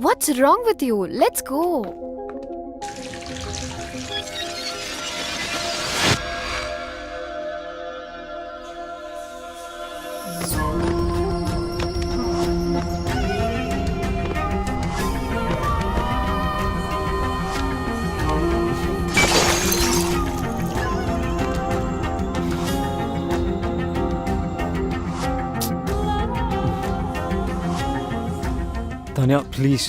What's wrong with you? Let's go. Tanya, please.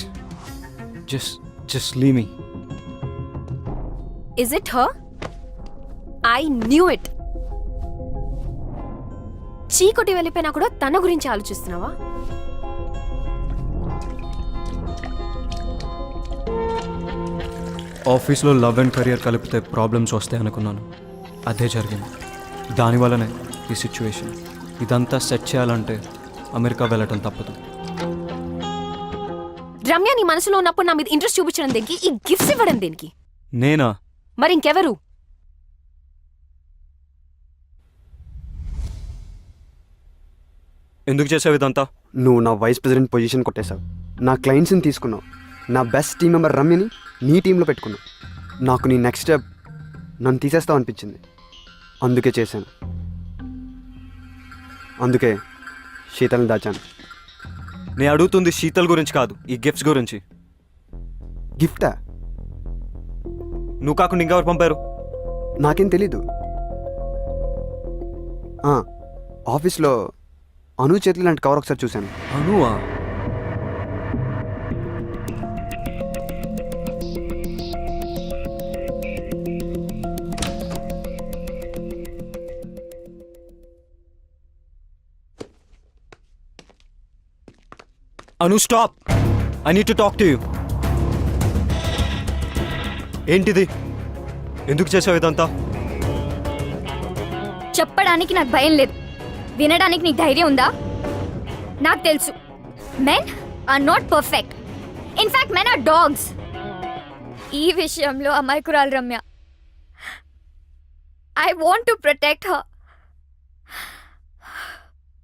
Just leave me. Is it her? I knew it. చీకొట్టి వెళ్ళిపోయినా కూడా తన గురించి ఆలోచిస్తున్నావా? ఆఫీస్లో love and career కలిపితే problems వస్తాయి అనుకున్నాను. అదే జరిగింది. దానివల్లనే ఈ సిచ్యువేషన్. ఇదంతా సెట్ చేయాలంటే అమెరికా వెళ్ళటం తప్పదు. రమ్య నీ మనసులో ఉన్నప్పుడు నా మీద ఇంట్రెస్ట్ చూపించడం దేనికి? ఈ గిఫ్ట్స్ ఇవ్వడం దేనికి? నేనా? మరి ఇంకెవరు? ఎందుకు చేసావు ఇదంతా? నువ్వు నా వైస్ ప్రెసిడెంట్ పొజిషన్ కొట్టేశావు. నా క్లయింట్స్ని తీసుకున్నావు. నా బెస్ట్ టీం మెంబర్ రమ్యని నీ టీంలో పెట్టుకున్నావు. నాకు నీ నెక్స్ట్ స్టెప్ నన్ను తీసేస్తావు అనిపించింది. అందుకే చేశాను. అందుకే శీతల్ని దాచాను. నేను అడుగుతుంది శీతల్ గురించి కాదు, ఈ గిఫ్ట్స్ గురించి. గిఫ్టా? నువ్వు కాకుండా ఇంకెవరు పంపారు? నాకేం తెలీదు. ఆఫీస్లో అను చేతులు లాంటి కవర్ ఒకసారి చూశాను. అనువా? Anu, stop! I need to talk to you. ఏంటిది? ఎందుకు చేసావు ఇదంతా? చెప్పడానికి నాకు భయం లేదు. వినడానికి నీకు ధైర్యం ఉందా? నాకు తెలుసు, men are not perfect. In fact men are dogs. ఈ విషయంలో అమాయకురాలు Ramya. I want to protect her.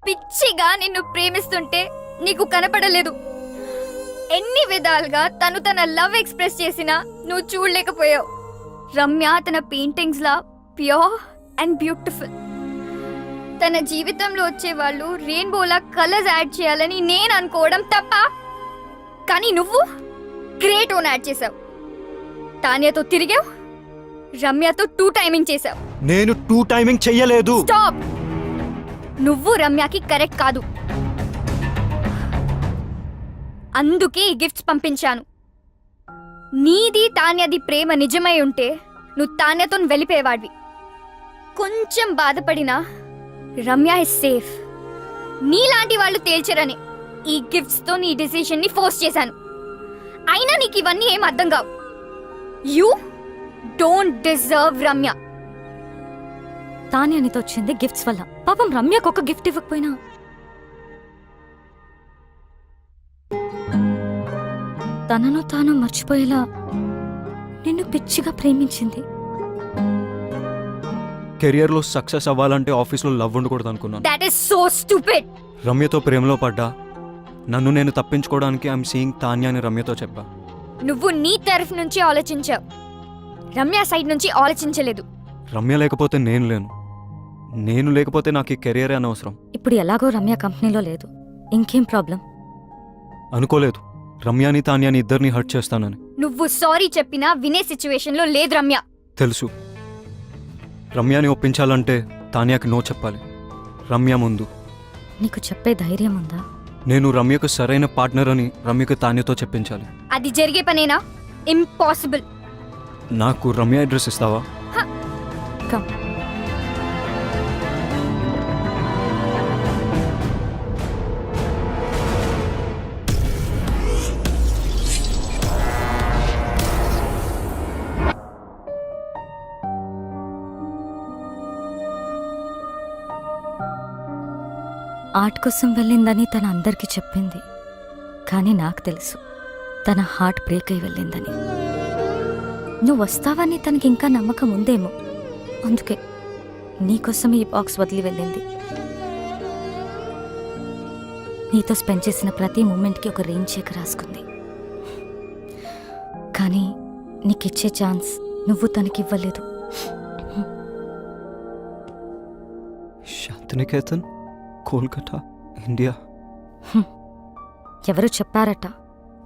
పిచ్చిగా నిన్ను ప్రేమిస్తుంటే నీకు కనపడలేదు. ఎన్ని విధాలుగా తన లవ్ ఎక్స్ప్రెస్ చేసినా నువ్వు చూడలేకపోయావు. రమ్య తన paintings law pure and beautiful. తన జీవితంలో వచ్చే వాళ్ళు రెయిన్బోలా కలర్స్ యాడ్ చేయాలని నేను అనుకోవడం తప్ప. కానీ నువ్వు గ్రేట్ ఓన్ యాడ్ చేసావు. తాన్యతో తిరిగావు, రమ్యతో 2 టైమింగ్ చేసావు. నేను 2 టైమింగ్ చెయ్యలేదు. స్టాప్! నువ్వు రమ్యకి కరెక్ట్ కాదు. అందుకే ఈ గిఫ్ట్స్ పంపించాను. నీది తాన్యది ప్రేమ నిజమై ఉంటే నువ్వు తాన్యతో వెళ్ళిపోయేవాడివి. కొంచెం బాధపడినా రమ్య ఇస్ సేఫ్. నీలాంటి వాళ్ళు తేల్చరని ఈ గిఫ్ట్స్తో నీ డిసిషన్ ని ఫోర్స్ చేశాను. అయినా నీకు ఇవన్నీ ఏం అర్థం కావు. You don't deserve Ramya. తాన్యనితో వచ్చింది గిఫ్ట్స్ వల్ల. పాపం రమ్యకు ఒక గిఫ్ట్ ఇవ్వకపోయినా తనను తాను మర్చిపోయేలా నిన్ను పిచ్చిగా ప్రేమించింది. కెరియర్లో సక్సెస్ అవ్వాలంటే ఆఫీస్లో లవ్ ఉండకూడదు అనుకున్నాను. That is so stupid. రమ్యతో ప్రేమలో పడ్డా. నన్ను నేను తప్పించుకోవడానికి ఐఎమ్ సీయింగ్ తాన్య అని రమ్యతో చెప్పా. నువ్వు నీ తరఫు నుంచి ఆలోచించావు, రమ్య సైడ్ నుంచి ఆలోచించలేదు. రమ్య లేకపోతే నేను లేను. నేను లేకపోతే నాకు ఈ కెరియరే అనవసరం. ఇప్పుడు ఎలాగో రమ్య కంపెనీలో లేదు. ఇంకేం ప్రాబ్లం? అనుకోలేదు రమ్యాని తాన్యాని ఇద్దరిని హర్ట్ చేస్తానని. నువ్వు సారీ చెప్పినా వినే సిచ్యువేషన్లో లేదు రమ్య. తెలుసు. రమ్యాని ఒప్పించాలంటే తాన్యాకి నో చెప్పాలి. రమ్య ముందు. నీకు చెప్పే ధైర్యం ఉందా? నేను రమ్యకు సరైన పార్ట్నర్ అని రమ్యకు తాన్యతో చెప్పించాలి. అది జరిగే పనేనా? ఇంపాసిబుల్. నాకు రమ్య అడ్రస్ ఇస్తావా? కమ్. ఆర్ట్ కోసం వెళ్ళిందని తన అందరికీ చెప్పింది. కానీ నాకు తెలుసు తన హార్ట్ బ్రేక్ అయి వెళ్ళిందని. నువ్వు వస్తావని తనకి ఇంకా నమ్మకం ఉందేమో. అందుకే నీకోసం ఈ బాక్స్ వదిలి వెళ్ళింది. నీతో స్పెండ్ చేసిన ప్రతి మూమెంట్కి ఒక రెయిన్ చెక్ రాసుకుంది. కానీ నీకిచ్చే ఛాన్స్ నువ్వు తనకివ్వలేదు. శాంతినికేతన్, కోల్కతా, ఇండియా. ఎవరు చెప్పారట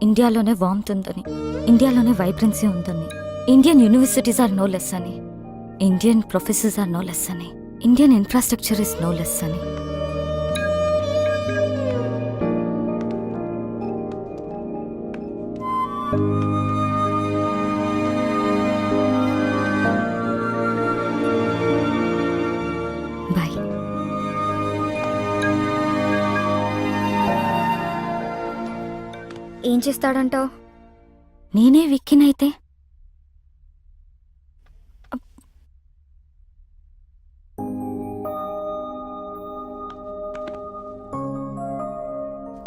ఇండియాలోనే వార్మ్త్ ఉందని, ఇండియాలోనే వైబ్రెన్సీ ఉందని, Indian universities are no less అని, Indian professors are no less అని, Indian infrastructure is no less అని. బాయ్. ఏం చేస్తాడంటావు? నేనే విక్కినైతే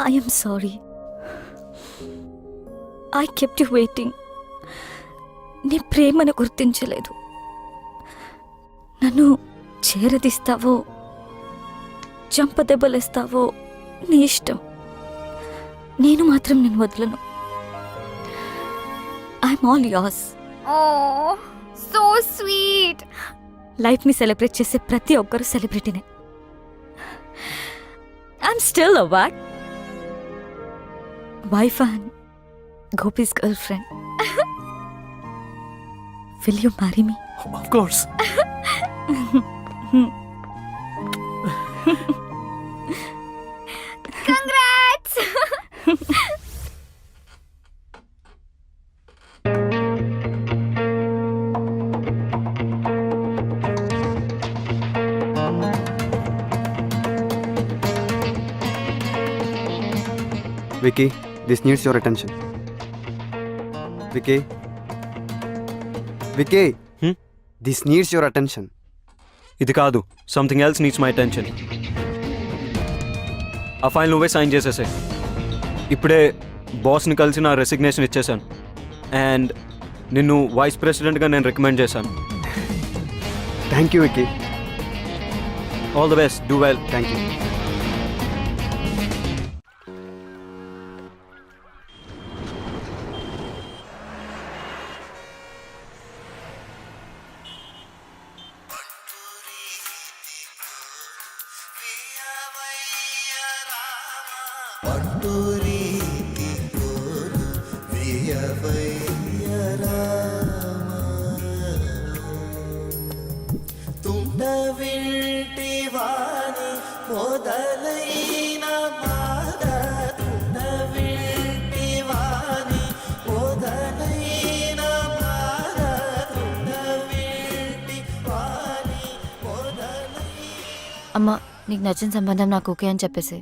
I'm sorry. I kept you waiting. నీ ప్రేమను గుర్తించలేదు. నన్ను చేరదీస్తావో చంపదెబ్బలేస్తావో నీ ఇష్టం. నేను మాత్రం నేను వదలను. I'm all ears. Oh so sweet. లైఫ్ని సెలబ్రేట్ చేసే ప్రతి ఒక్కరు సెలబ్రిటీనే. I'm still a what wife and Gopi's girlfriend. Will you marry me? Of course. Congrats. Vicky, this needs your attention. Vicky? Vicky? This needs your attention. ఇది కాదు, something else needs my attention. ఆ file నువ్వే sign చేసేసే. ఇప్పుడే బాస్ని కలిసి నా resignation ఇచ్చేసాను and నిన్ను vice ప్రెసిడెంట్గా నేను రికమెండ్ చేశాను. Thank you, Vicky. All the best, do well. Thank you. అమ్మా, నీకు నచ్చిన సంబంధం నాకు ఓకే అని చెప్పేసి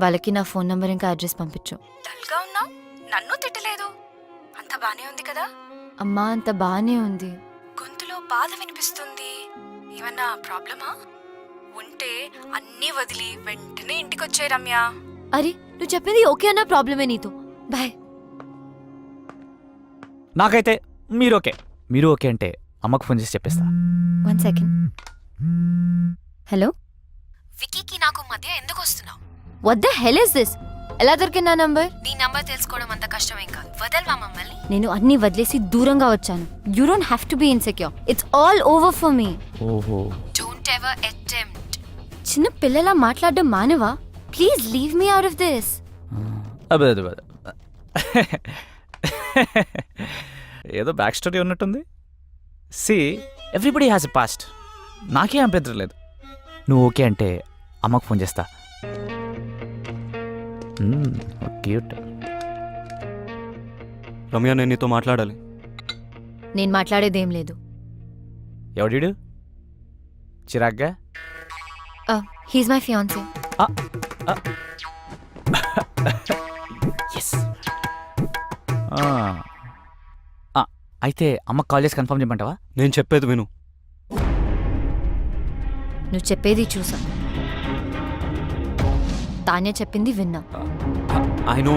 వాళ్ళకి నా ఫోన్ నంబర్ ఇంకా అడ్రస్ పంపించు. డల్గా ఉన్నావు, నన్ను తిట్టలేదు. అంత బానే ఉంది కదా? అమ్మా, అంత బాగానే ఉంది. గొంతులో బాధ వినిపిస్తుంది. ఏమన్నా ప్రాబ్లమా? ఉంటే అన్నీ వదిలి వెంటనే ఇంటికొచ్చే రమ్య. అరే, నువ్వు చెప్పింది ఓకే అన్న ప్రాబ్లమే నీతో. బాయ్. నాకైతే మీరు ఓకే అంటే అమ్మకు ఫోన్ చేసి చెప్పేస్తా. 1 సెకండ్. హలో, వికీకి నాకు మధ్య ఎందుకు వస్తున్నావు? What the hell is this? ఎలా దొరికింది నా నంబర్? నీ నంబర్ తెలుసుకోవడం అంత కష్టమేం కాదు. వదల్వా మమ్మల్ని. నేను అన్ని వదిలేసి దూరంగా వచ్చాను. You don't have to be insecure. It's all over for me. ఓహో, డోంట్ ఎవర్ అటెంప్ట్. చిన్న పిల్లలా మాట్లాడడం మానవా? Please leave me out of this. అదే ఏదో బ్యాక్ స్టోరీ ఉన్నట్టుంది. See, everybody has a past. నాకే అభ్యంతరం లేదు. నువ్వు ఓకే అంటే అమ్మకు ఫోన్ చేస్తా. క్యూట్. రమ్య, నేను నీతో మాట్లాడాలి. నేను మాట్లాడేదేం లేదు. ఎవడీడు? చిరాగ్గా? He's my fiancee. ఎస్. అయితే అమ్మకు కాల్ చేసి కన్ఫర్మ్ చేయమంటావా? నేను చెప్పేది విను. నువ్వు చెప్పేది చూసా, తానే చెప్పింది విన్నా. I know.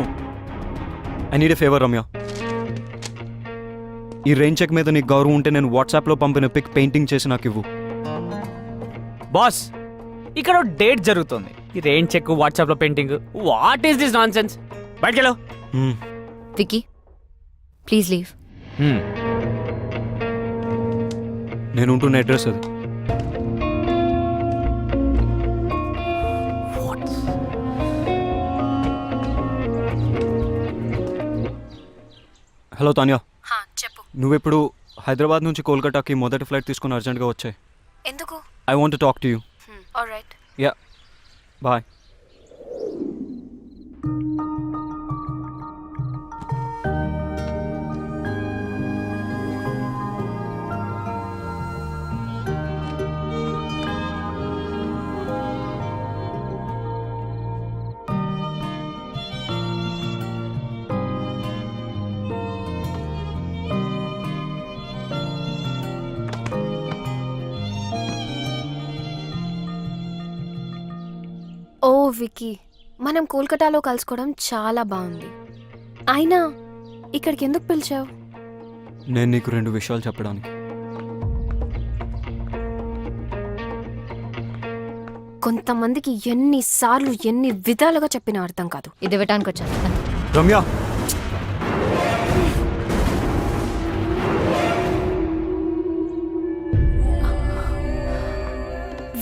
I need a favour Ramya. ఈ రెయిన్ చెక్ మీద నీకు గౌరవం ఉంటే నేను వాట్సాప్లో పంపిన పిక్ పెయింటింగ్ చేసి నాకు ఇవ్వు. బాస్, ఇక్కడ డేట్ జరుగుతుంది. ఈ రెయిన్ చెక్ వాట్సాప్లో painting, what is this nonsense? బయటకెళ్ళు. Vicky please leave. నేను ఉంటున్న అడ్రస్ అది. హలో తాన్యా, చెప్పు. నువ్వెప్పుడు హైదరాబాద్ నుంచి కోల్కతాకి మొదటి ఫ్లైట్ తీసుకుని అర్జెంట్గా వచ్చాయి. ఎందుకు? I want to talk to you. Alright. Yeah, bye. ఓ వికీ, మనం కోల్కతాలో కలుసుకోవడం చాలా బాగుంది. అయినా ఇక్కడికి ఎందుకు పిలిచావు? నేను నీకు 2 విషయాలు చెప్పడానికి. కొంతమందికి ఎన్నిసార్లు ఎన్ని విధాలుగా చెప్పినా అర్థం కాదు. ఇది ఇవ్వటానికి వచ్చాను. రమ్య,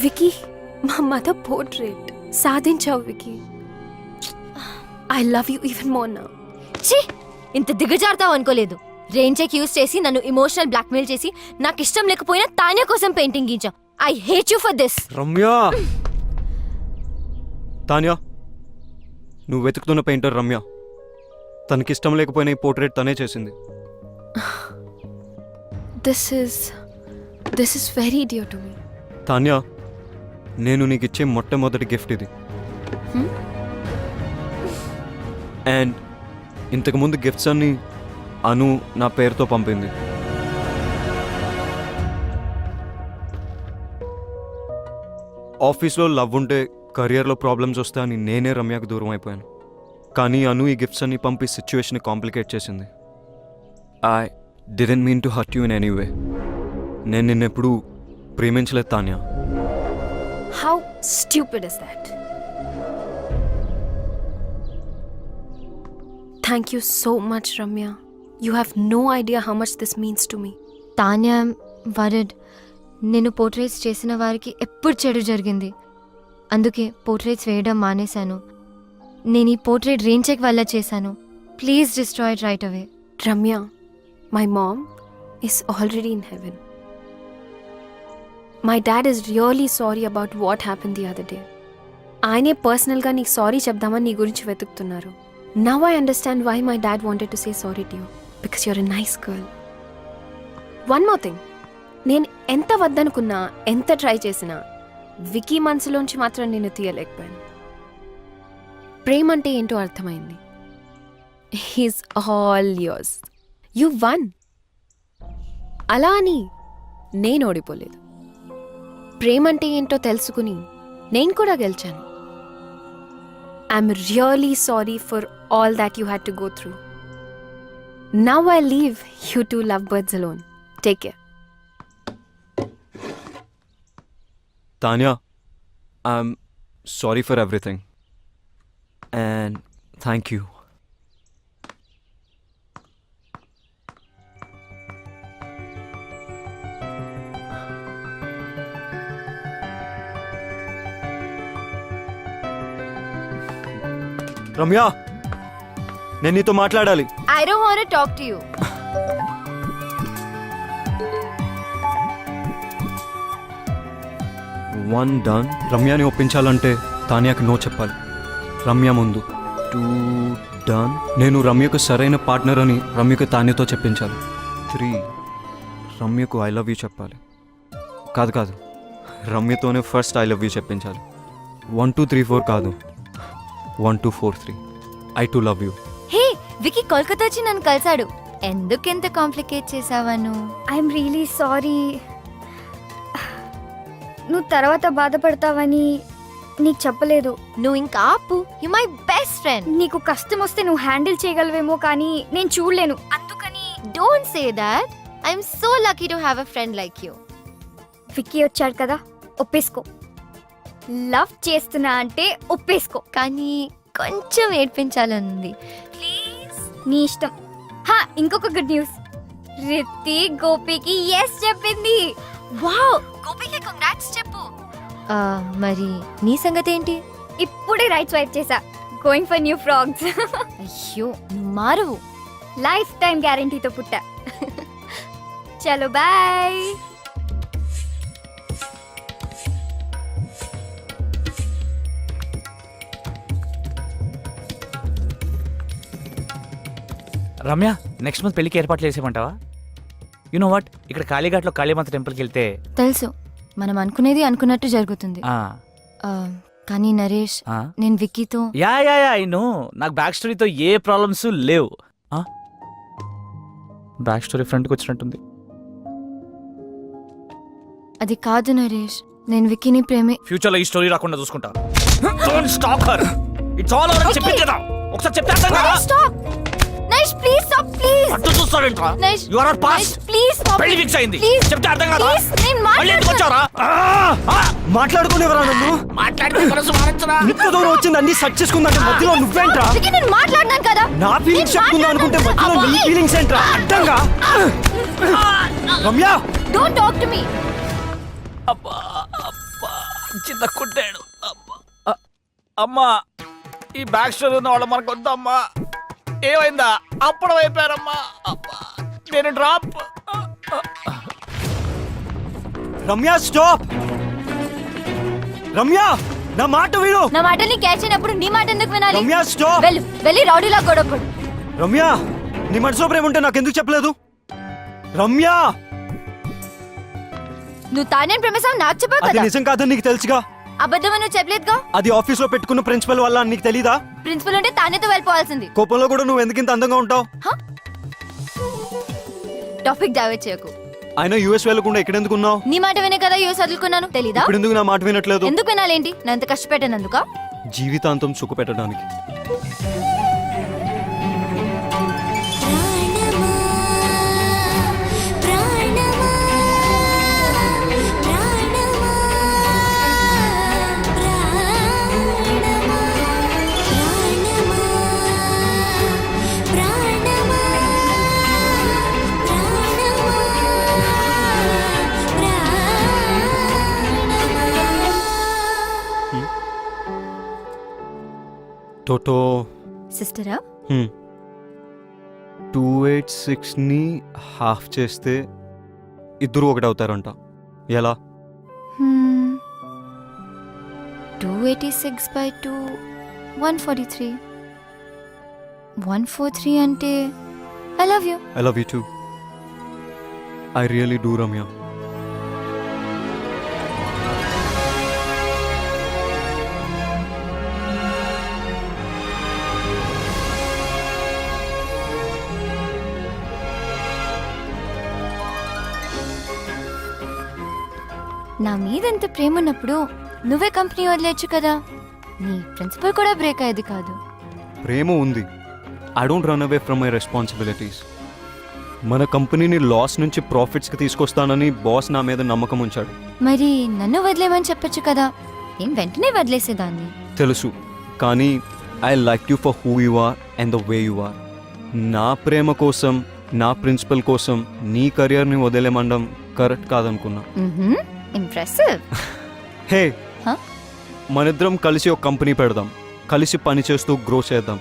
వికీ, మా మదర్ పోర్ట్రేట్ సాధించావు Vicky. I love you even more now. ఛీ, ఇంత దిగజారుతావు అనుకోలేదు. రెయిన్ చెక్ యూస్ చేసి నన్ను ఇమోషనల్ బ్లాక్మెయిల్ చేసి నాకు ఇష్టం లేకపోయినా తానే కోసం పెయింటింగ్ గీంచావు. I hate you for this. Ramya. Tanya, నువ్వు వెతుకుతున్న పెయింటర్ రమ్య. తనకిష్టం లేకపోయినా ఈ పోర్ట్రేట్ తనే చేసింది. This is very dear to me. Tanya, నేను నీకు ఇచ్చే మొట్టమొదటి గిఫ్ట్ ఇది. అండ్ ఇంతకుముందు గిఫ్ట్స్ అన్ని అను నా పేరుతో పంపింది. ఆఫీస్లో లవ్ ఉంటే కెరియర్లో ప్రాబ్లమ్స్ వస్తాయని నేనే రమ్యకు దూరం అయిపోయాను. కానీ అను ఈ గిఫ్ట్స్ అన్ని పంపి సిచ్యువేషన్ కాంప్లికేట్ చేసింది. I didn't mean to hurt you in any way. నేను నిన్నెప్పుడు ప్రేమించలేదు Tanya. How stupid is that? Thank you so much, Ramya. You have no idea how much this means to me. Tanya word, నేను portraits చేసిన వారికి ఎప్పుడు చెడు జరిగింది. అందుకే portraits వేయడం మానేశాను. నేను ఈ పోర్ట్రేట్ రెయిన్ చెక్ వల్ల చేశాను. Please destroy it right away. Ramya, my mom is already in heaven. My dad is really sorry about what happened the other day. ఆయనే పర్సనల్గా నీకు సారీ చెప్దామని నీ గురించి వెతుకుతున్నారు. Now I understand why my dad wanted to say sorry to you. Because you're a nice girl. One more thing. నేను ఎంత వద్దనుకున్నా, ఎంత ట్రై చేసినా వికీ మనసులోంచి మాత్రం నేను తీయలేకపోయాను. ప్రేమ అంటే ఏంటో అర్థమైంది. He's all yours. You one. అలా అని నేను ఓడిపోలేదు. ప్రేమ అంటే ఏంటో తెలుసుకుని నేను కూడా గెలిచాను. I'm really sorry for all that you had to go through. Now I leave you two lovebirds alone. Take care. Tanya, I'm sorry for everything. And thank you. Ramya, నేను నీతో మాట్లాడాలి. I don't want to talk to you. One done. రమ్యని ఒప్పించాలంటే తాన్యాకి నో చెప్పాలి. రమ్య ముందు 2 done. నేను రమ్యకు సరైన పార్ట్నర్ అని రమ్యకు తాన్యతో చెప్పించాలి. 3 రమ్యకు ఐ లవ్ యూ చెప్పాలి. కాదు, రమ్యతోనే ఫస్ట్ ఐ లవ్ యూ చెప్పించాలి. 1 2 3 4 కాదు, 1 2 4 3 I too love you. Hey, Vicky Kolkata వచ్చి నన్ను కలిసాడు. ఎందుకెంత కాంప్లికేట్ చేసావాను? I'm really sorry. నువ్వు తర్వాత బాధపడతావని నీకు చెప్పలేదు. నువ్వు ఇంకా ఆపు. You my best friend. నీకు కష్టం వస్తే నువ్వు హ్యాండిల్ చేయగలవేమో కానీ నేను చూడలేను. అందుకని don't say that. I'm so lucky to have a friend like you. Vicky వచ్చాడు కదా, ఒప్పేసుకో. లవ్ చేస్తున్నా అంటే ఒప్పేసుకో. కానీ కొంచెం ఏడ్పించాలనుంది. ప్లీజ్. నీ ఇష్టం. హా, ఇంకొక గుడ్ న్యూస్. రిత్తి గోపికి ఎస్ చెప్పింది. వావ్, గోపికి కంగ్రాట్స్ చెప్పు. మరి నీ సంగతి ఏంటి? ఇప్పుడే రైట్ స్వైప్ చేసా. Going for new frogs. అయ్యో, నువ్వు మారవు. లైఫ్ టైం గ్యారంటీతో పుట్టా. చలో బాయ్. రమ్య, నెక్స్ట్ మంత్ పెళ్లికి ఏర్పాట్లు చేసేయమంటావా? యు నో వాట్, ఇక్కడ కాళీఘాట్లో కాళీమాత టెంపుల్కి వెళ్తే తెలుసు, మనం అనుకునేది అనుకున్నట్టు జరుగుతుంది. ఆ, కానీ నరేష్, ఆ. నేను విక్కీతో యా ఐ నో. నాకు బ్యాక్ స్టోరీతో ఏ ప్రాబ్లమ్స్ లేవు. బ్యాక్ స్టోరీ ఫ్రంట్కి వచ్చినట్టుంది. అది కాదు నరేష్, నేను విక్కీని ప్రేమే. ఫ్యూచర్లో ఈ స్టోరీ రాకుండా చూసుకుంటా. Don't stop her. It's all over అని చెప్పింది కదా. ఒకసారి చెప్తే అర్థం కాదా? Stop Naresh, please stop, please. అటు చూస్తావేంట్రా? Naresh, you are not pass. Please stop. పెళ్లి ఫిక్స్ అయింది. ప్లీజ్ చెప్తే అర్థం కాదా? ప్లీజ్, నేను మళ్ళీ ఎందుకు వచ్చావురా? మాట్లాడుకునేవరా నన్ను? మాట్లాడితే మనసు మారించరా? ఇంత దూరం వచ్చింది అన్ని సెర్చ్ చేసుకుందంటే మధ్యలో నువ్వేంట్రా? విక్కీ, నేను మాట్లాడినాను కదా. నా ఫీలింగ్స్ చెప్పుకుందాం అనుకుంటే మధ్యలో నీ ఫీలింగ్స్ ఏంట్రా? అడ్డంగా. Ramya, don't talk to me. అబ్బా అబ్బా, చిన్న కుట్టాడు. అబ్బా అమ్మా, ఈ బ్యాక్ స్టోరీ ఉన్న వాళ్ళు మనకు వద్దమ్మా. ఏమైందా? అప్పుడు అయిపోయారమ్మా. అబ్బా, నేను డ్రాప్. రమ్య స్టాప్. రమ్య, నా మాట విను. నా మాటని క్యాచ్ అయినప్పుడు నీ మాట ఎందుకు వినాలి? రమ్య స్టాప్. వెళ్ళి రౌడీలా గొడవపడు. రమ్య, నీ మనసులో ప్రేమ ఉంటే నాకు ఎందుకు చెప్పలేదు? రమ్య, నువ్వు తానేం ప్రేమిస్తావు నాకు చెప్పావు అది కదా. నిజం కాదని నీకు తెలుసుగా. అబద్ధమని నువ్వు చెప్పలేదుగా. అది ఆఫీస్ లో పెట్టుకున్న ప్రిన్సిపల్ వల్ల అని నీకు తెలీదా? ప్రిన్సిపల్ ఉంటే తానేతో వెళ్ళిపోవాల్సింది. కోపంలో కూడా నువ్వు ఎందుకు ఇంత అందంగా ఉంటావు? టాపిక్ డైవర్ట్ చేయకు. ఆయన యూఎస్ వెళ్ళకుండా ఇక్కడ ఎందుకు ఉన్నావు? నీ మాట వినే కదా యూఎస్ వదులుకున్నాను, తెలీదా? ఇప్పుడు ఎందుకు నా మాట వినట్లేదు? ఎందుకు వినాలేంటి? నా ఎంత కష్టపెట్టానందుక? జీవితాంతం సుఖ పెట్టడానికి. టోటో సిస్టరా? 286 ని హాఫ్ చేస్తే ఇద్దరు ఒకటి అవుతారంట. ఎలా? 286 by 2 143. 143 అంటే I love you. I love you two. I really do Ramya. నా మీద ఎంత ప్రేమ ఉన్నప్పుడు నువ్వే కంపెనీ వదిలేచ్చు కదా. నీ ప్రిన్సిపల్ కూడా బ్రేక్ అయ్యేది కాదు. ప్రేమ ఉంది. I don't run away from my responsibilities. మన కంపెనీని లాస్ నుంచి ప్రాఫిట్స్కి తీసుకొస్తానని బాస్ నా మీద నమ్మకం ఉంచాడు. మరి నన్ను వదిలేమని చెప్పొచ్చు కదా. నేను వెంటనే వదిలేసేదాన్ని. తెలుసు, కానీ I like you for who you are and the way you are. నా ప్రేమ కోసం, నా ప్రిన్సిపల్ కోసం నీ కెరియర్ని వదిలేమండం కరెక్ట్ కాదనుకున్నా. ఇంప్రెసివ్. Hey, Huh? మనిద్దరం కలిసి ఒక కంపెనీ పెడదాం, కలిసి పని చేస్తూ గ్రో చేద్దాం.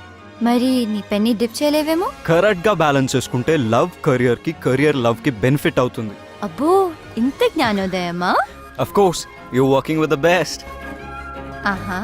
మరి నీ పెన్ని డిప్ చేయలేవేమో. కరెక్ట్గా బ్యాలెన్స్ చేసుకుంటే లవ్ కెరియర్కి, కెరియర్ లవ్కి బెనిఫిట్ అవుతుంది. అబ్బో, ఇంత జ్ఞానోదయమా? Of course, you working with the best. ఆహా.